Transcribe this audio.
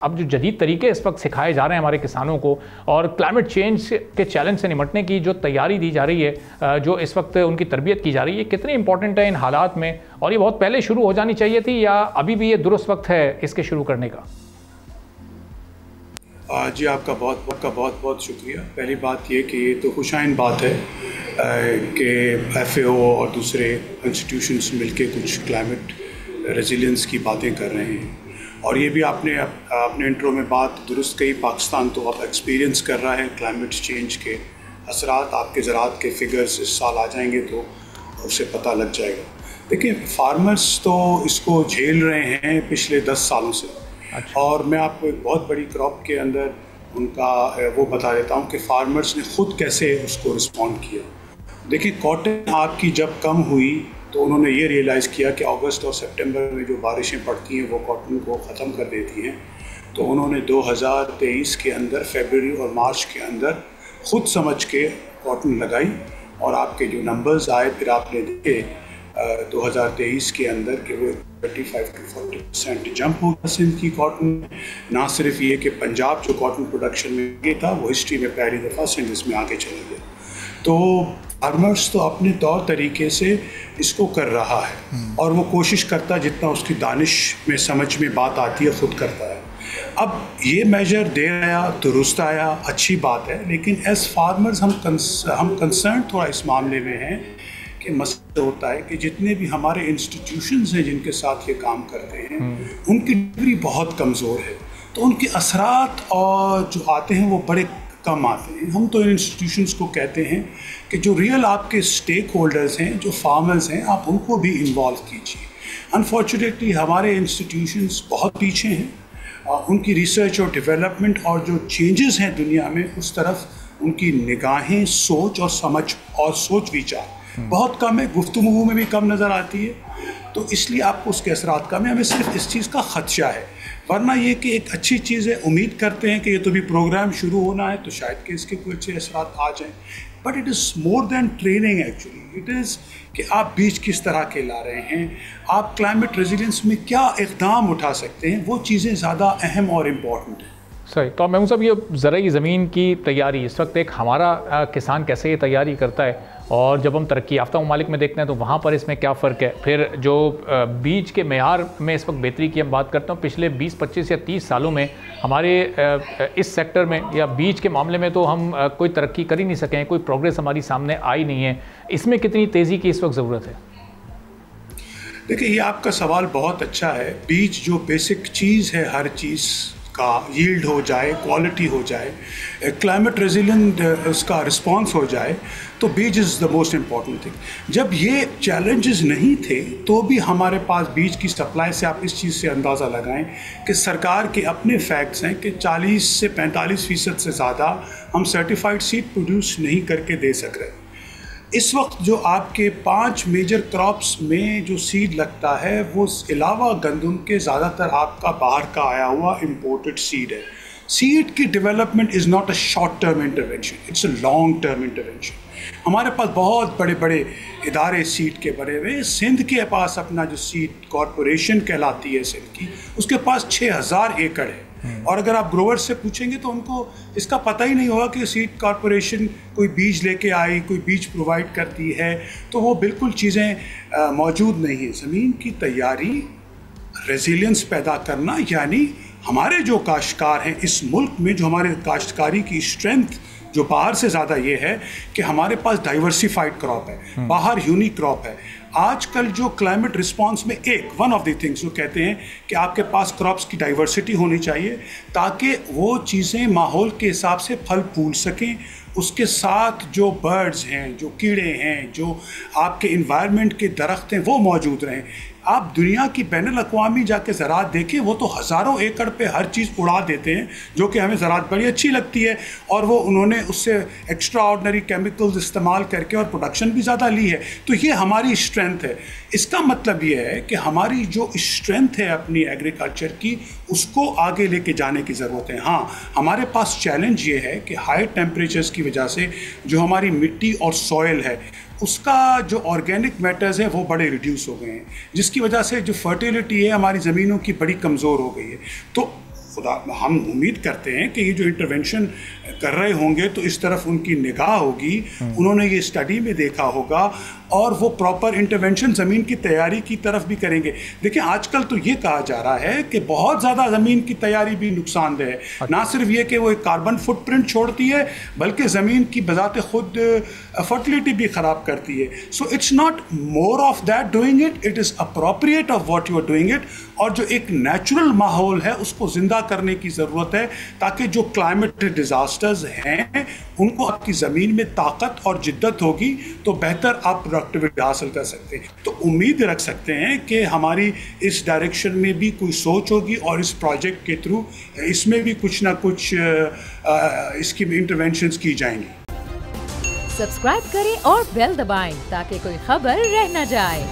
اب جو جدید طریقے اس وقت سکھائے جا رہے ہیں ہمارے کسانوں کو اور کلائمیٹ چینج کے چیلنج سے نمٹنے کی جو تیاری دی جا رہی ہے، جو اس وقت ان کی تربیت کی جا رہی ہے، کتنی امپورٹنٹ ہے ان حالات میں؟ اور یہ بہت پہلے شروع ہو جانی چاہیے تھی یا ابھی بھی یہ درست وقت ہے اس کے شروع کرنے کا؟ جی آپ کا بہت شکریہ۔ پہلی بات یہ کہ یہ تو خوشائن بات ہے کہ ایف اے او اور دوسرے انسٹیٹیوشنز مل کے کچھ کلائمیٹ ریزیلینس کی باتیں کر رہے ہیں، اور یہ بھی آپ نے اپنے انٹرو میں بات درست کہی۔ پاکستان تو اب ایکسپیرینس کر رہا ہے کلائمیٹ چینج کے اثرات۔ آپ کے زراعت کے فگرز اس سال آ جائیں گے تو اس سے پتہ لگ جائے گا۔ دیکھیں، فارمرز تو اس کو جھیل رہے ہیں پچھلے 10 سالوں سے، اور میں آپ کو ایک بہت بڑی کراپ کے اندر ان کا وہ بتا دیتا ہوں کہ فارمرز نے خود کیسے اس کو رسپونڈ کیا۔ دیکھیں، کاٹن آپ کی جب کم ہوئی تو انہوں نے یہ ریئلائز کیا کہ اگست اور سپٹمبر میں جو بارشیں پڑتی ہیں وہ کاٹن کو ختم کر دیتی ہیں، تو انہوں نے 2023 کے اندر فیبروری اور مارچ کے اندر خود سمجھ کے کاٹن لگائی، اور آپ کے جو نمبرز آئے پھر آپ نے دیکھے 2023 کے اندر کہ وہ 35 to 40% جمپ ہو گیا سندھ کی کاٹن میں۔ نہ صرف یہ کہ پنجاب جو کاٹن پروڈکشن میں آگے تھا، وہ ہسٹری میں پہلی دفعہ سندھ اس میں آگے چلا گیا۔ تو فارمرز تو اپنے طور طریقے سے اس کو کر رہا ہے، اور وہ کوشش کرتا ہے جتنا اس کی دانش میں سمجھ میں بات آتی ہے خود کرتا ہے۔ اب یہ میجر دے آیا، درست آیا، اچھی بات ہے، لیکن ایز فارمرز ہم کنسرن تھوڑا اس معاملے میں ہیں کہ مسئلہ ہوتا ہے کہ جتنے بھی ہمارے انسٹیٹیوشنز ہیں جن کے ساتھ یہ کام کرتے ہیں، ان کی ڈلیوری بہت کمزور ہے، تو ان کے اثرات اور جو آتے ہیں وہ بڑے کم آتے ہیں۔ ہم تو ان انسٹیٹیوشنز کو کہتے ہیں کہ جو ریئل آپ کے اسٹیک ہولڈرز ہیں، جو فارمرز ہیں، آپ ان کو بھی انوالو کیجیے۔ انفارچونیٹلی ہمارے انسٹیٹیوشنز بہت پیچھے ہیں، ان کی ریسرچ اور ڈیولپمنٹ اور جو چینجز ہیں دنیا میں، اس طرف ان کی نگاہیں، سوچ اور سمجھ اور سوچ ویچار بہت کم ہے، گفتگو میں بھی کم نظر آتی ہے، تو اس لیے آپ کو اس کے اثرات کم ہیں۔ ہمیں صرف اس چیز کا خدشہ ہے، ورنہ یہ کہ ایک اچھی چیز ہے۔ امید کرتے ہیں کہ یہ تو بھی پروگرام شروع ہونا ہے تو شاید کہ اس کے کوئی اچھے اثرات آ جائیں، but it is more than training actually. It is کہ آپ بیج کس طرح کے لا رہے ہیں، آپ کلائمیٹ ریزیلینس میں کیا اقدام اٹھا سکتے ہیں، وہ چیزیں زیادہ اہم اور امپورٹنٹ ہیں۔ صحیح۔ تو محمود صاحب، یہ زرعی زمین کی تیاری اس وقت ایک ہمارا کسان کیسے یہ تیاری کرتا ہے، اور جب ہم ترقی یافتہ ممالک میں دیکھتے ہیں تو وہاں پر اس میں کیا فرق ہے؟ پھر جو بیج کے معیار میں اس وقت بہتری کی ہم بات کرتا ہوں، پچھلے 20 25 یا 30 سالوں میں ہمارے اس سیکٹر میں یا بیج کے معاملے میں تو ہم کوئی ترقی کر ہی نہیں سکے ہیں، کوئی پروگریس ہماری سامنے آئی نہیں ہے۔ اس میں کتنی تیزی کی اس وقت ضرورت ہے؟ دیکھیں، یہ آپ کا سوال بہت اچھا ہے۔ بیج جو بیسک چیز ہے، ہر چیز کا ییلڈ ہو جائے، کوالٹی ہو جائے، کلائمیٹ ریزیلینٹ اس کا رسپانس ہو جائے، تو بیج از دا موسٹ امپورٹنٹ تھنگ۔ جب یہ چیلنجز نہیں تھے تو بھی ہمارے پاس بیج کی سپلائی سے آپ اس چیز سے اندازہ لگائیں کہ سرکار کے اپنے فیکٹس ہیں کہ 40 سے 45% سے زیادہ ہم سرٹیفائڈ سیڈ پروڈیوس نہیں کر کے دے سک رہے۔ اس وقت جو آپ کے 5 میجر کراپس میں جو سیڈ لگتا ہے، وہ علاوہ گندم کے زیادہ تر آپ کا باہر کا آیا ہوا امپورٹڈ سیڈ ہے۔ سیڈ کی development is not a short term intervention, it's a long term intervention. ہمارے پاس بہت بڑے بڑے ادارے سیڈ کے بنے ہوئے۔ سندھ کے پاس اپنا جو سیڈ کارپوریشن کہلاتی ہے سندھ کی، اس کے پاس 6000 ایکڑ ہے، اور اگر آپ گروور سے پوچھیں گے تو ان کو اس کا پتہ ہی نہیں ہوگا کہ سیڈ کارپوریشن کوئی بیج لے کے آئی، کوئی بیج پرووائڈ کرتی ہے، تو وہ بالکل چیزیں موجود نہیں ہیں۔ زمین کی تیاری، ریزیلینس پیدا کرنا، یعنی ہمارے جو کاشتکار ہیں اس ملک میں، جو ہمارے کاشتکاری کی اسٹرینتھ جو باہر سے زیادہ یہ ہے کہ ہمارے پاس ڈائیورسیفائڈ کراپ ہے، باہر یونیک کراپ ہے۔ آج کل جو کلائمیٹ رسپانس میں ون آف دی تھنگس جو کہتے ہیں کہ آپ کے پاس کراپس کی ڈائیورسٹی ہونی چاہیے، تاکہ وہ چیزیں ماحول کے حساب سے پھل پھول سکیں، اس کے ساتھ جو برڈز ہیں، جو کیڑے ہیں، جو آپ کے انوائرمنٹ کے درخت ہیں، وہ موجود رہیں۔ آپ دنیا کی بین الاقوامی جا کے زراعت دیکھیں، وہ تو ہزاروں ایکڑ پہ ہر چیز اڑا دیتے ہیں، جو کہ ہمیں زراعت بڑی اچھی لگتی ہے، اور وہ انہوں نے اس سے ایکسٹرا آرڈنری کیمیکلز استعمال کر کے اور پروڈکشن بھی زیادہ لی ہے۔ تو یہ ہماری اسٹرینتھ ہے۔ اس کا مطلب یہ ہے کہ ہماری جو اسٹرینتھ ہے اپنی ایگریکلچر کی، اس کو آگے لے کے جانے کی ضرورت ہے۔ ہاں، ہمارے پاس چیلنج یہ ہے کہ ہائی ٹیمپریچرز کی وجہ سے جو ہماری مٹی اور سوئل ہے، اس کا جو آرگینک میٹرز ہیں وہ بڑے ریڈیوس ہو گئے ہیں، جس کی وجہ سے جو فرٹیلیٹی ہے ہماری زمینوں کی بڑی کمزور ہو گئی ہے۔ تو ہم امید کرتے ہیں کہ یہ جو انٹرونشن کر رہے ہوں گے تو اس طرف ان کی نگاہ ہوگی, انہوں نے یہ اسٹڈی میں دیکھا ہوگا اور وہ پراپر انٹرونشن زمین کی تیاری کی طرف بھی کریں گے. دیکھیں آج کل تو یہ کہا جا رہا ہے کہ بہت زیادہ زمین کی تیاری بھی نقصان دہ ہے, نہ صرف یہ کہ وہ ایک کاربن فٹ پرنٹ چھوڑتی ہے بلکہ زمین کی بذات خود فرٹیلیٹی بھی خراب کرتی ہے. So it's not more of that doing it, it is appropriate of what you are doing it. اور جو ایک نیچرل ماحول ہے اس کو زندہ کرنے کی ضرورت ہے تاکہ جو کلائمیٹ ڈیزاسٹرز ہیں ان کو آپ کی زمین میں طاقت اور جدت ہوگی تو بہتر آپ پروڈکٹیوٹی حاصل کر سکتے ہیں. تو امید رکھ سکتے ہیں کہ ہماری اس ڈائریکشن میں بھی کوئی سوچ ہوگی اور اس پروجیکٹ کے تھرو اس میں بھی کچھ نہ کچھ اس کی انٹرونشنز کی جائیں گی. سبسکرائب کریں اور بیل دبائیں تاکہ کوئی خبر رہ نہ جائے.